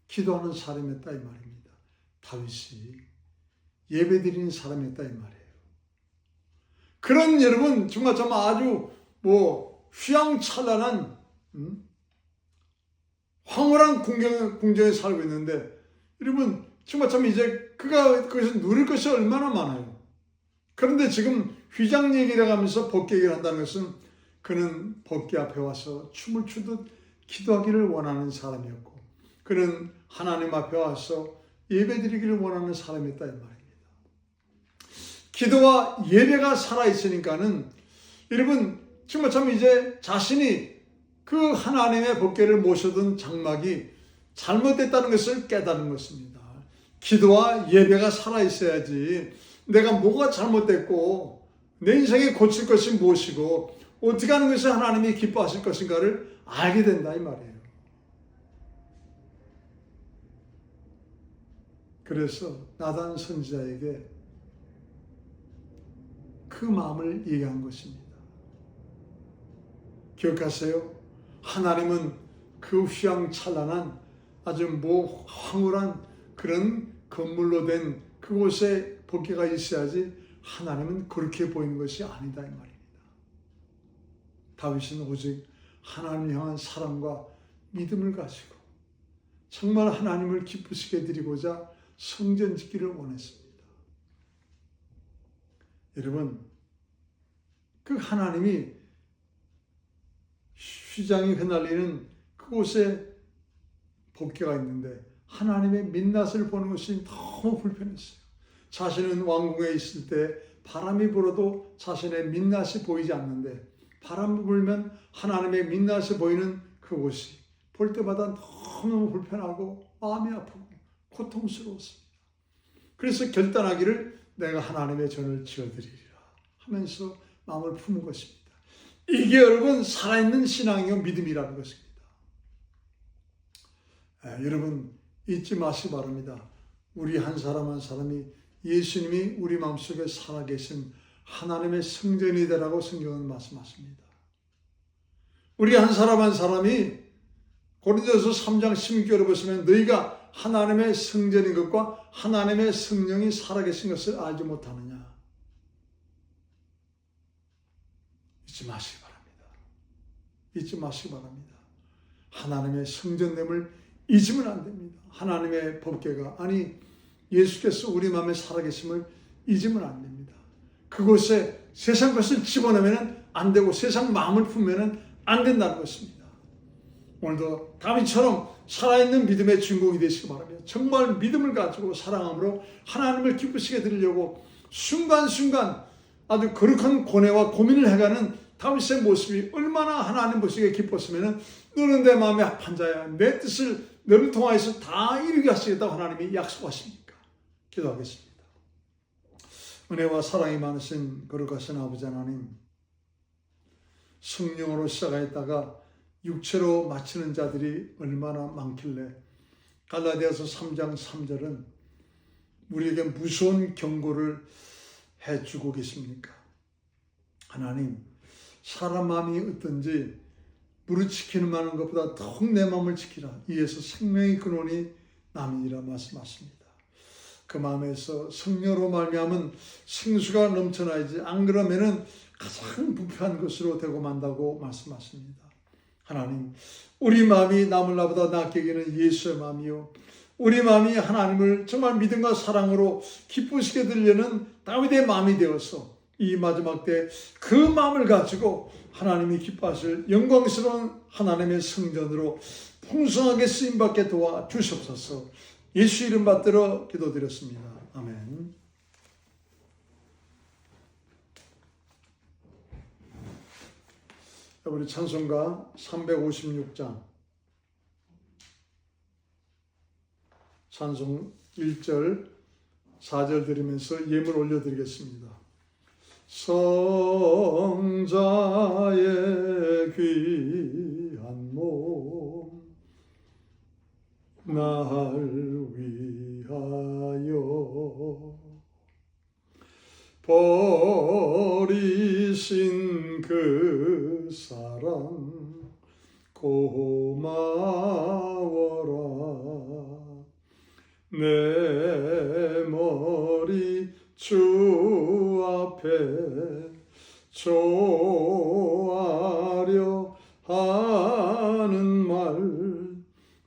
S1: 기도하는 사람이었다 이 말입니다. 다윗이 예배드리는 사람이었다 이 말이에요. 그런 여러분 정말 아주 휘황찬란한 황홀한 궁정에 살고 있는데 여러분 정말 이제 그가 거기서 누릴 것이 얼마나 많아요. 그런데 지금 휘장 얘기를 하면서 법궤 얘기를 한다는 것은 그는 법궤 앞에 와서 춤을 추듯 기도하기를 원하는 사람이었고, 그는 하나님 앞에 와서 예배드리기를 원하는 사람이었다 이 말입니다. 기도와 예배가 살아있으니까는 여러분 정말 참 이제 자신이 그 하나님의 법궤를 모셔둔 장막이 잘못됐다는 것을 깨닫는 것입니다. 기도와 예배가 살아있어야지 내가 뭐가 잘못됐고 내 인생에 고칠 것이 무엇이고 어떻게 하는 것을 하나님이 기뻐하실 것인가를 알게 된다 이 말이에요. 그래서 나단 선지자에게 그 마음을 얘기한 것입니다. 기억하세요? 하나님은 그 휘황찬란한 아주 황홀한 그런 건물로 된 그곳에 법궤가 있어야지 하나님은 그렇게 보이는 것이 아니다 이 말입니다. 다윗은 오직 하나님을 향한 사랑과 믿음을 가지고 정말 하나님을 기쁘시게 드리고자 성전 짓기를 원했습니다. 여러분, 그 하나님이 휘장이 휘날리는 그곳에 법궤가 있는데 하나님의 민낯을 보는 것이 너무 불편했어요. 자신은 왕궁에 있을 때 바람이 불어도 자신의 민낯이 보이지 않는데 바람이 불면 하나님의 민낯이 보이는 그곳이 볼 때마다 너무 불편하고 마음이 아프고 고통스러웠습니다. 그래서 결단하기를 내가 하나님의 전을 지어드리리라 하면서 마음을 품은 것입니다. 이게 여러분 살아있는 신앙이요 믿음이라는 것입니다. 여러분 잊지 마시기 바랍니다. 우리 한 사람 한 사람이 예수님이 우리 마음속에 살아계신 하나님의 성전이다라고 성경은 말씀하십니다. 우리 한 사람 한 사람이 고린도서 3장 16절을 보시면 너희가 하나님의 성전인 것과 하나님의 성령이 살아계신 것을 알지 못하느냐. 잊지 마시기 바랍니다. 잊지 마시기 바랍니다. 하나님의 성전됨을 잊으면 안 됩니다. 하나님의 법궤가 아니 예수께서 우리 마음에 살아계심을 잊으면 안 됩니다. 그곳에 세상 것을 집어넣으면 안 되고 세상 마음을 품으면 안 된다는 것입니다. 오늘도 다윗처럼 살아있는 믿음의 주인공이 되시기 바랍니다. 정말 믿음을 가지고 사랑함으로 하나님을 기쁘시게 드리려고 순간순간 아주 거룩한 고뇌와 고민을 해가는 다윗의 모습이 얼마나 하나님 보시기에 기뻤으면 너는 내 마음에 합한 자야. 내 뜻을 너를 통하여서 다 이루게 하시겠다고 하나님이 약속하십니까? 기도하겠습니다. 은혜와 사랑이 많으신 거룩하신 아버지 하나님, 성령으로 시작하였다가 육체로 마치는 자들이 얼마나 많길래 갈라디아서 3장 3절은 우리에게 무서운 경고를 해주고 계십니까? 하나님, 사람 마음이 어떤지 무릇지키는 많은 것보다 더욱 내 마음을 지키라. 이에서 생명의 근원이 남이니라 말씀하십니다. 그 마음에서 성령으로 말미암은 생수가 넘쳐나야지 안 그러면은 가장 부패한 것으로 되고 만다고 말씀하십니다. 하나님, 우리 마음이 남을 나보다 낫게 여기는 예수의 마음이요, 우리 마음이 하나님을 정말 믿음과 사랑으로 기쁘시게 드리려는 다윗의 마음이 되어서 이 마지막 때 그 마음을 가지고 하나님이 기뻐하실 영광스러운 하나님의 성전으로 풍성하게 쓰임받게 도와주시옵소서. 예수 이름 받들어 기도드렸습니다. 아멘. 우리 찬송가 356장 찬송 1절 4절 드리면서 예물 올려드리겠습니다. 성자의 귀한 몸 날 위하여 버리신 그 사랑 고마워라. 내 머리 주 앞에 조아려 하는 말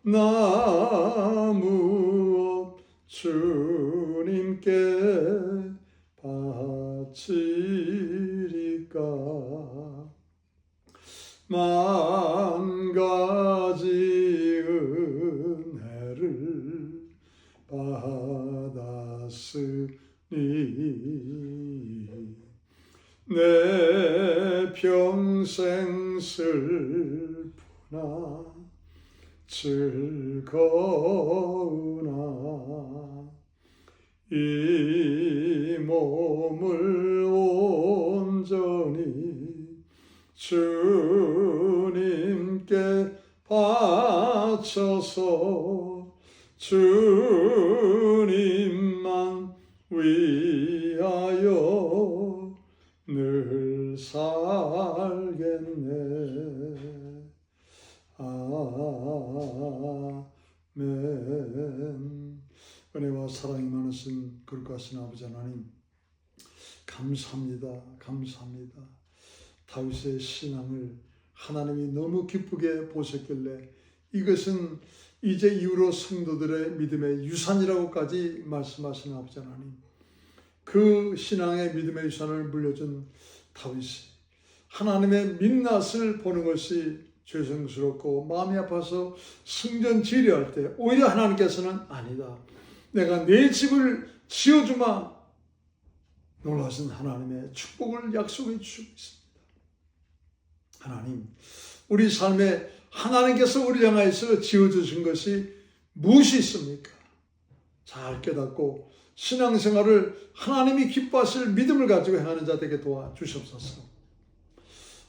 S1: 나 무엇 주님께 바치리까. 만 가지 은혜를 받았으니 내 평생 슬프나 즐거우나 이 몸을 온전히 주님께 바쳐서 주님만 위하여 늘 살겠네. 아멘. 은혜와 사랑이 많으신 거룩하신 아버지 하나님, 감사합니다. 감사합니다. 다윗의 신앙을 하나님이 너무 기쁘게 보셨길래 이것은 이제 이후로 성도들의 믿음의 유산이라고까지 말씀하신 아버지 하나님, 그 신앙의 믿음의 유산을 물려준 다윗이 하나님의 민낯을 보는 것이 죄송스럽고 마음이 아파서 성전 지으려 할 때 오히려 하나님께서는 아니다, 내가 내 집을 지어주마, 놀라신 하나님의 축복을 약속해 주시고 있습니다. 하나님, 우리 삶에 하나님께서 우리 향하여서 지어주신 것이 무엇이 있습니까? 잘 깨닫고 신앙생활을 하나님이 기뻐하실 믿음을 가지고 행하는 자 되게 도와주시옵소서.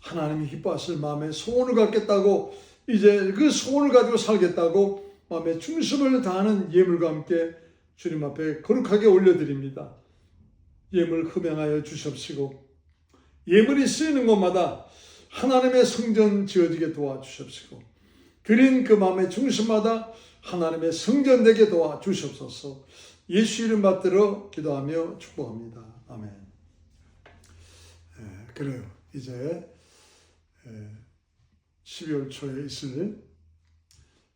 S1: 하나님이 기뻐하실 마음에 소원을 갖겠다고, 이제 그 소원을 가지고 살겠다고 마음에 중심을 다하는 예물과 함께 주님 앞에 거룩하게 올려드립니다. 예물 흠양하여 주시옵시고 예물이 쓰이는 곳마다 하나님의 성전 지어지게 도와주시옵시고 드린 그 마음의 중심마다 하나님의 성전 되게 도와주시옵소서. 예수 이름 받들어 기도하며 축복합니다. 아멘. 그래요. 이제 12월 초에 있을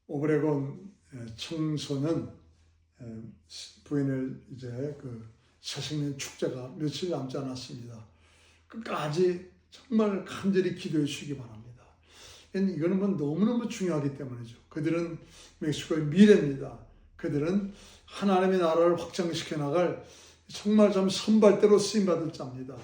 S1: 오브레곤 청소년 부인을 이제 그 새식년 축제가 며칠 남지 않았습니다. 끝까지 정말 간절히 기도해 주시기 바랍니다. 이거는 뭐 너무너무 중요하기 때문이죠. 그들은 멕시코의 미래입니다. 그들은 하나님의 나라를 확장시켜 나갈 정말 참 선발대로 쓰임받을 자입니다.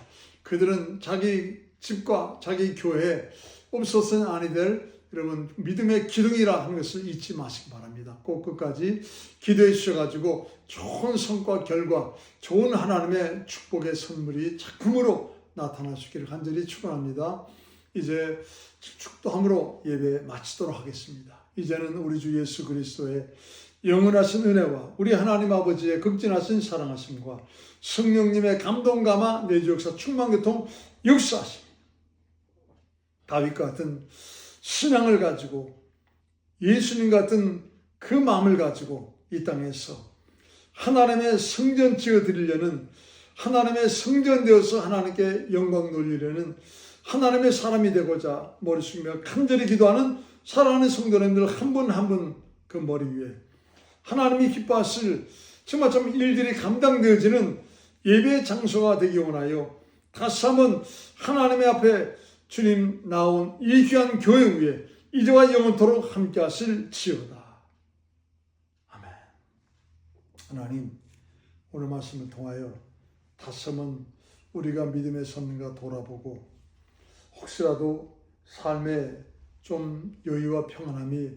S1: 그들은 자기 집과 자기 교회에 없어서는 아니 될 여러분 믿음의 기둥이라 하는 것을 잊지 마시기 바랍니다. 꼭 끝까지 기도해 주셔가지고 좋은 성과 결과, 좋은 하나님의 축복의 선물이 작품으로 나타나시기를 간절히 축원합니다. 이제 축도함으로 예배 마치도록 하겠습니다. 이제는 우리 주 예수 그리스도의 영원하신 은혜와 우리 하나님 아버지의 극진하신 사랑하심과 성령님의 감동 감화 내주 역사 충만 교통 역사하심, 다윗과 같은 신앙을 가지고 예수님 같은 그 마음을 가지고 이 땅에서 하나님의 성전 지어 드리려는, 하나님의 성전 되어서 하나님께 영광 돌리려는 하나님의 사람이 되고자 머리 숙이며 간절히 기도하는 사랑하는 성도님들 한 분 한 분 그 머리 위에 하나님이 기뻐하실 정말 좀 일들이 감당되어지는 예배 장소가 되기 원하여 다시 한번 하나님의 앞에 주님 나온 이 귀한 교회 위에 이제와 영원토록 함께 하실 지어다. 아멘. 하나님, 오늘 말씀을 통하여 다시 한번 우리가 믿음의 선민과 돌아보고 혹시라도 삶에 좀 여유와 평안함이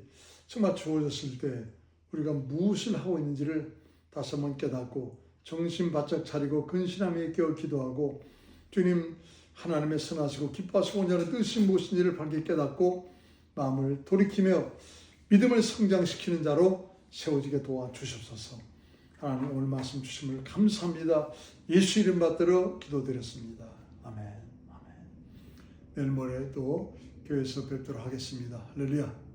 S1: 정말 주어졌을 때 우리가 무엇을 하고 있는지를 다시 한번 깨닫고 정신 바짝 차리고 근신함에 깨어 기도하고 주님 하나님의 선하시고 기뻐하시고 온전한 뜻이 무엇인지를 밝게 깨닫고 마음을 돌이키며 믿음을 성장시키는 자로 세워지게 도와주시옵소서. 하나님, 오늘 말씀 주심을 감사합니다. 예수 이름 받들어 기도드렸습니다. 아멘. 아멘. 내일 모레 또 교회에서 뵙도록 하겠습니다. 할렐루야.